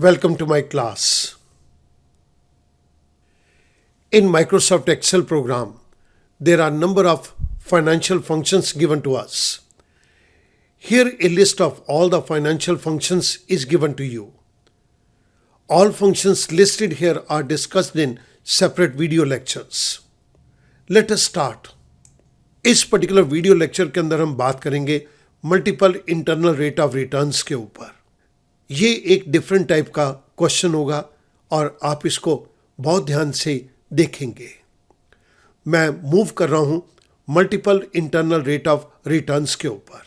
Welcome to my class. In Microsoft Excel program, there are number of financial functions given to us. Here a list of all the financial functions is given to you. All functions listed here are discussed in separate video lectures. Let us start. इस particular video lecture के अंदर हम बात करेंगे multiple internal rate of returns के ऊपर. ये एक डिफरेंट टाइप का क्वेश्चन होगा और आप इसको बहुत ध्यान से देखेंगे. मैं मूव कर रहा हूं multiple internal rate of returns के ऊपर.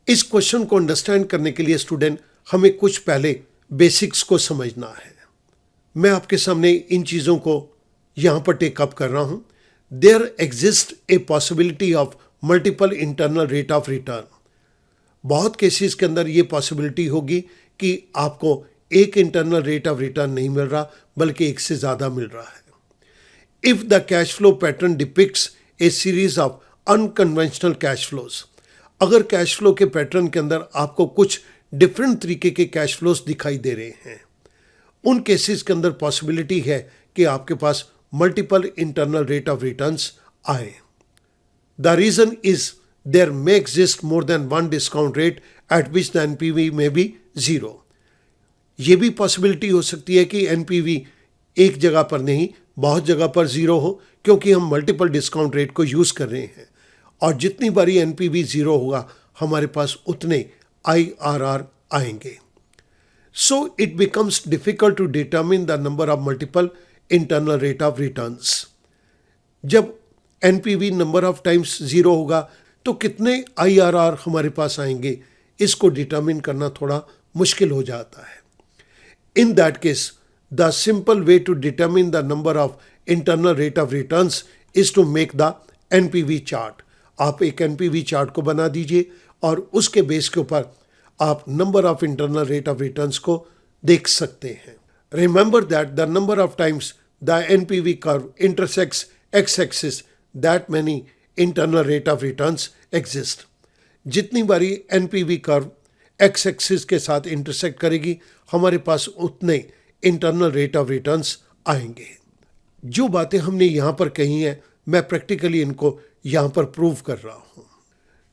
इस क्वेश्चन को अंडरस्टैंड करने के लिए स्टूडेंट हमें कुछ पहले बेसिक्स को समझना है. मैं आपके सामने इन चीज़ों को यहाँ पर टेकअप कर रहा हूँ. There exist a possibility of multiple internal rate of return. बहुत केसेस के अंदर ये पॉसिबिलिटी होगी कि आपको एक इंटरनल रेट ऑफ रिटर्न नहीं मिल रहा बल्कि एक से ज़्यादा मिल रहा है. If the cash flow pattern depicts A series of unconventional cash flows. अगर कैश फ्लो के पैटर्न के अंदर आपको कुछ डिफरेंट तरीके के कैश फ्लोज दिखाई दे रहे हैं, उन केसेस के अंदर पॉसिबिलिटी है कि आपके पास multiple internal rate of returns आए. The reason is there may exist more than one discount rate at which the NPV may be zero. ये भी पॉसिबिलिटी हो सकती है कि NPV एक जगह पर नहीं बहुत जगह पर ज़ीरो हो, क्योंकि हम मल्टीपल डिस्काउंट रेट को यूज़ कर रहे हैं और जितनी बारी NPV ज़ीरो होगा हमारे पास उतने IRR आएंगे. So it becomes difficult to determine the number of multiple internal rate of returns. जब NPV number of times zero होगा तो कितने IRR हमारे पास आएंगे, इसको डिटरमिन करना थोड़ा मुश्किल हो जाता है. In that case the simple way to determine the number of internal rate of returns is to make the NPV chart. आप एक NPV चार्ट को बना दीजिए और उसके बेस के ऊपर आप number of internal rate of returns को देख सकते हैं. Remember that the number of times the NPV curve intersects x axis that many internal rate of returns exist. जितनी बारी NPV कर्व एक्स एक्सिस के साथ इंटरसेक्ट करेगी हमारे पास उतने इंटरनल रेट ऑफ रिटर्न्स आएंगे. जो बातें हमने यहाँ पर कही हैं मैं प्रैक्टिकली इनको यहाँ पर प्रूव कर रहा हूँ.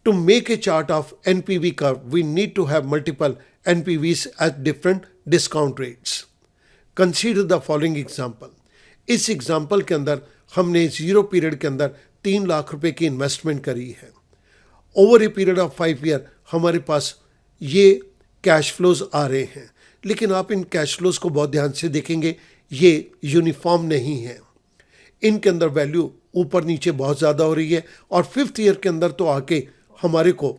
To make a chart of NPV curve we need to have multiple NPVs at different discount rates. Consider the following example. इस एग्जाम्पल के अंदर हमने जीरो पीरियड के अंदर 3 लाख रुपए की इन्वेस्टमेंट करी है. Over a period of 5 year हमारे पास ये कैश फ्लोज आ रहे हैं, लेकिन आप इन कैश फ्लोज को बहुत ध्यान से देखेंगे ये यूनिफॉर्म नहीं है. इनके अंदर वैल्यू ऊपर नीचे बहुत ज़्यादा हो रही है और 5th ईयर के अंदर तो आके हमारे को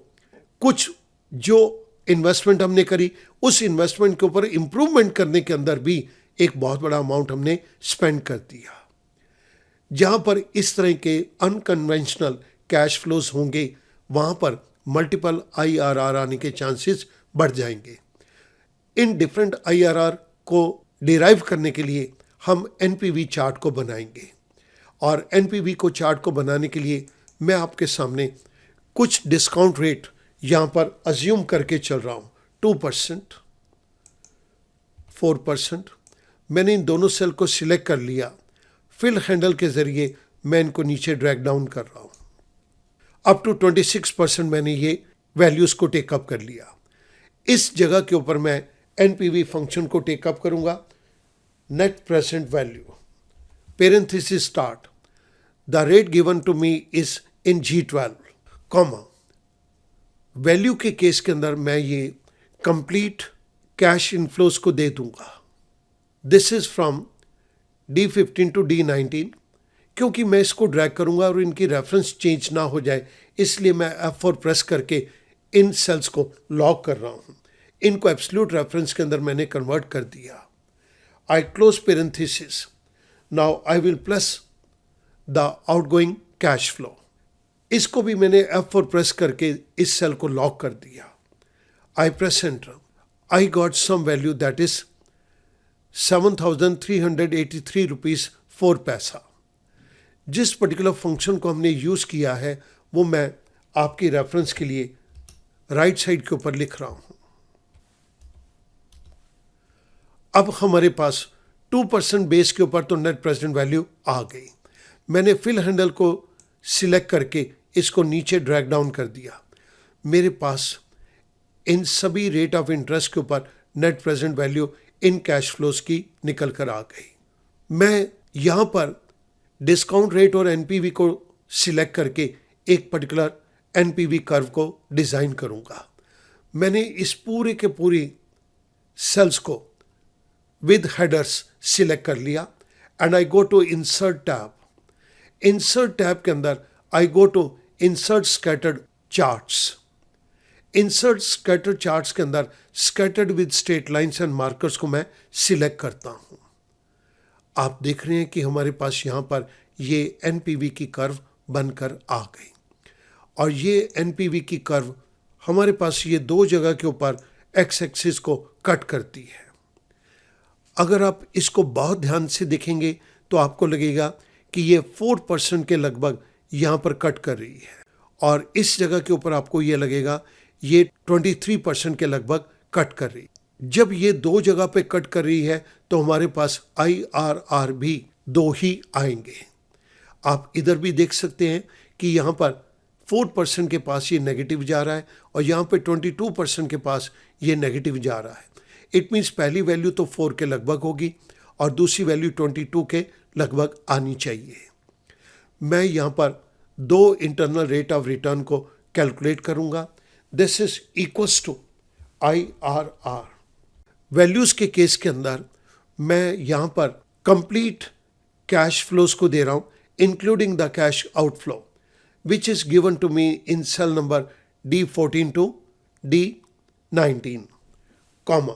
कुछ जो इन्वेस्टमेंट हमने करी उस इन्वेस्टमेंट के ऊपर इम्प्रूवमेंट करने के अंदर भी एक बहुत बड़ा अमाउंट हमने स्पेंड कर दिया. जहाँ पर इस तरह के अनकन्वेंशनल कैश फ्लोज होंगे वहाँ पर मल्टीपल IRR आने के चांसेस बढ़ जाएंगे. इन डिफरेंट IRR को डिराइव करने के लिए हम NPV चार्ट को बनाएंगे और NPV को चार्ट को बनाने के लिए मैं आपके सामने कुछ डिस्काउंट रेट यहाँ पर अज्यूम करके चल रहा हूँ. 2%, 4%. मैंने इन दोनों सेल को सिलेक्ट कर लिया. फिल हैंडल के ज़रिए मैं इनको नीचे ड्रैग डाउन कर रहा हूँ. अप टू 26% मैंने ये वैल्यूज़ को टेकअप कर लिया. इस जगह के ऊपर मैं NPV फंक्शन को टेकअप करूँगा. Net present value parenthesis start the rate given to me is in G12 comma. Value के केस के अंदर मैं ये कंप्लीट कैश इनफ्लोज को दे दूँगा. This is from D15 to D19. क्योंकि मैं इसको ड्रैग करूंगा और इनकी रेफरेंस चेंज ना हो जाए इसलिए मैं F4 प्रेस करके इन सेल्स को लॉक कर रहा हूं. इनको एब्सोल्यूट रेफरेंस के अंदर मैंने कन्वर्ट कर दिया. आई close parenthesis. Now I will plus the outgoing cash flow. इसको भी मैंने F4 प्रेस करके इस सेल को लॉक कर दिया. I press enter. I got some value that is 7,383 rupees 4 paisa. जिस पर्टिकुलर फंक्शन को हमने यूज़ किया है वो मैं आपकी रेफरेंस के लिए राइट साइड के ऊपर लिख रहा हूँ. अब हमारे पास 2% बेस के ऊपर तो नेट प्रेजेंट वैल्यू आ गई। मैंने फिल हैंडल को सिलेक्ट करके इसको नीचे ड्रैग डाउन कर दिया। मेरे पास इन सभी रेट ऑफ इंटरेस्ट के ऊपर net present value in cash flows की निकल कर आ गई। मैं यहाँ पर डिस्काउंट रेट और एनपीवी को सिलेक्ट करके एक पर्टिकुलर एनपीवी कर्व को डिज़ाइन करूँगा। मैंने इस पूरे के पूरी सेल्स को विद हेडर्स सिलेक्ट कर लिया and I go to insert tab. Insert tab के अंदर I go to insert scattered charts. Insert scattered charts के अंदर scattered with straight lines and markers को मैं सिलेक्ट करता हूँ। आप देख रहे हैं कि हमारे पास यहाँ पर ये एनपीवी की कर्व बनकर आ गई और ये एनपीवी की कर्व हमारे पास ये दो जगह के ऊपर एक्स एक्सिस को कट करती है। अगर आप इसको बहुत ध्यान से देखेंगे तो आपको लगेगा कि ये 4% के लगभग यहाँ पर कट कर रही है और इस जगह के ऊपर आपको ये लगेगा ये 23% के लगभग कट कर रही है। जब ये दो जगह पे कट कर रही है तो हमारे पास IRR भी दो ही आएंगे। आप इधर भी देख सकते हैं कि यहाँ पर 4% के पास ये नेगेटिव जा रहा है और यहाँ पे 22% के पास ये नेगेटिव जा रहा है। इट मीन्स पहली वैल्यू तो 4 के लगभग होगी और दूसरी वैल्यू 22 के लगभग आनी चाहिए। मैं यहाँ पर दो इंटरनल रेट ऑफ रिटर्न को कैलकुलेट करूँगा। This is equals to IRR। Values के केस के अंदर मैं यहाँ पर कंप्लीट कैश फ्लोज को दे रहा हूँ including the cash outflow which is given to me in cell number D14 to D19, comma.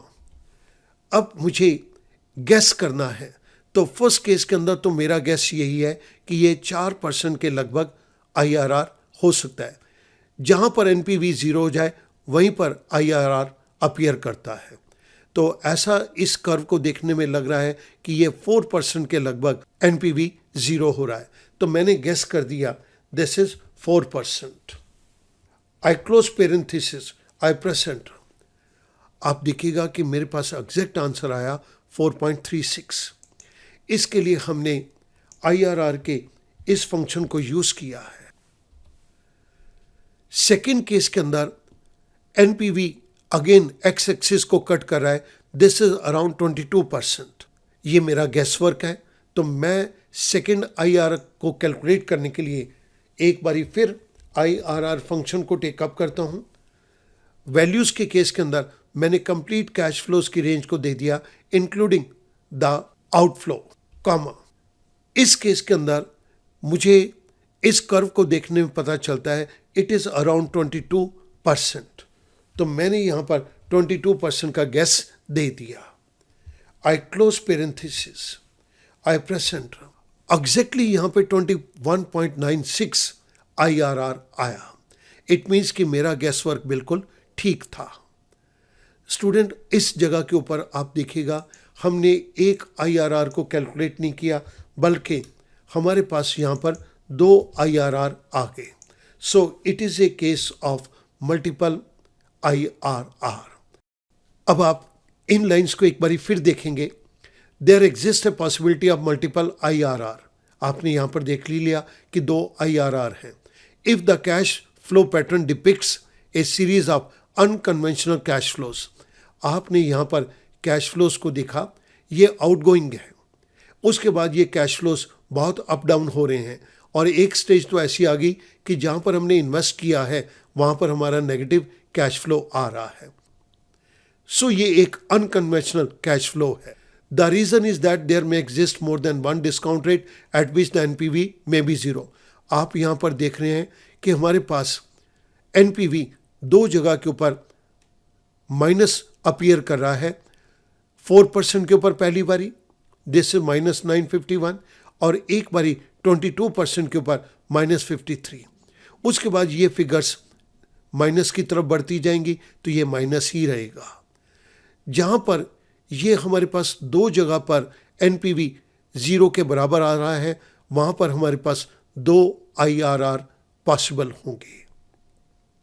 अब मुझे गैस करना है तो फर्स्ट केस के अंदर तो मेरा गैस यही है कि ये 4% के लगभग IRR हो सकता है। जहाँ पर NPV 0 हो जाए वहीं पर IRR अपीयर करता है। तो ऐसा इस कर्व को देखने में लग रहा है कि ये 4% के लगभग NPV 0 हो रहा है। तो मैंने गैस कर दिया this is 4%. I close parenthesis, I press enter. आप देखिएगा कि मेरे पास एग्जैक्ट आंसर आया 4.36। इसके लिए हमने IRR के इस फंक्शन को यूज किया है। सेकेंड केस के अंदर NPV अगेन एक्स एक्सिस को कट कर रहा है। This is around 22%। ये मेरा गैस वर्क है। तो मैं सेकेंड IRR को कैलकुलेट करने के लिए एक बारी फिर IRR फंक्शन को टेकअप करता हूँ। वैल्यूज़ के केस के अंदर मैंने कंप्लीट कैश फ्लोज की रेंज को दे दिया इंक्लूडिंग द आउटफ्लो, कॉमा। इस केस के अंदर मुझे इस कर्व को देखने में पता चलता है इट इज़ अराउंड 22%। तो मैंने यहाँ पर 22% का गैस दे दिया। आई क्लोज पेरेंथेसिस, आई प्रेस एंटर। एग्जैक्टली यहाँ पे 21.96 IRR आया। इट मीन्स कि मेरा गैस वर्क बिल्कुल ठीक था। स्टूडेंट, इस जगह के ऊपर आप देखिएगा हमने एक IRR को कैलकुलेट नहीं किया बल्कि हमारे पास यहाँ पर दो IRR आ गए। So it is a case of multiple IRR। अब आप इन लाइंस को एक बारी फिर देखेंगे। There exist a possibility of multiple IRR। आपने यहाँ पर देख लिया कि दो IRR हैं। If the cash flow pattern depicts A series of unconventional cash flows. आपने यहाँ पर कैश फ्लोज को देखा, ये आउटगोइंग है। उसके बाद ये कैश फ्लोज बहुत अप डाउन हो रहे हैं और एक स्टेज तो ऐसी आ गई कि जहाँ पर हमने इन्वेस्ट किया है वहाँ पर हमारा नेगेटिव कैश फ्लो आ रहा है। सो ये एक अनकन्वेंशनल कैश फ्लो है। The reason is that there may exist more than one discount rate at which the NPV may be 0. आप यहाँ पर देख रहे हैं कि हमारे पास NPV दो जगह के ऊपर माइनस अपीयर कर रहा है। 4% के ऊपर पहली बारी, दिस इज -951, और एक बारी 22% के ऊपर -53। उसके बाद ये फिगर्स माइनस की तरफ बढ़ती जाएंगी तो ये माइनस ही रहेगा। जहाँ पर ये हमारे पास दो जगह पर NPV 0 के बराबर आ रहा है वहाँ पर हमारे पास दो IRR पॉसिबल होंगे।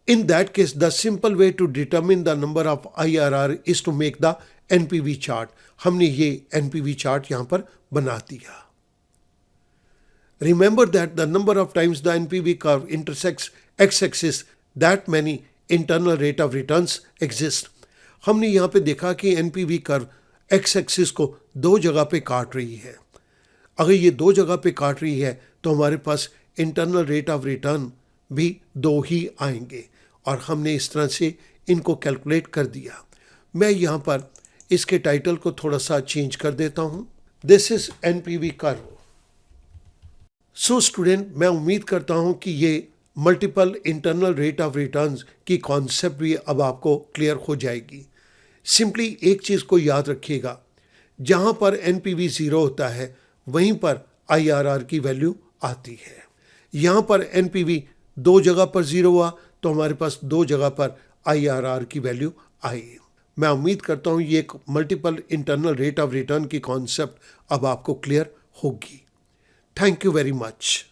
In that case, the simple way to determine the number of IRR is to make the NPV chart. हमने ये NPV chart यहाँ पर बना दिया. Remember that the number of times the NPV curve intersects x-axis, that many internal rate of returns exist. हमने यहाँ पे देखा कि NPV कर्व x-axis को दो जगह पे काट रही है. अगर ये दो जगह पे काट रही है तो हमारे पास इंटरनल रेट ऑफ रिटर्न भी दो ही आएंगे और हमने इस तरह से इनको कैलकुलेट कर दिया. मैं यहाँ पर इसके टाइटल को थोड़ा सा चेंज कर देता हूँ. This is NPV curve. So student, मैं उम्मीद करता हूँ कि ये multiple internal rate of returns की कॉन्सेप्ट भी अब आपको क्लियर हो जाएगी. सिंपली एक चीज़ को याद रखिएगा, जहाँ पर NPV ज़ीरो होता है वहीं पर IRR की वैल्यू आती है. यहाँ पर NPV दो जगह पर ज़ीरो हुआ तो हमारे पास दो जगह पर IRR की वैल्यू आई. मैं उम्मीद करता हूँ ये एक multiple internal rate of return की कॉन्सेप्ट अब आपको क्लियर होगी. Thank you very much.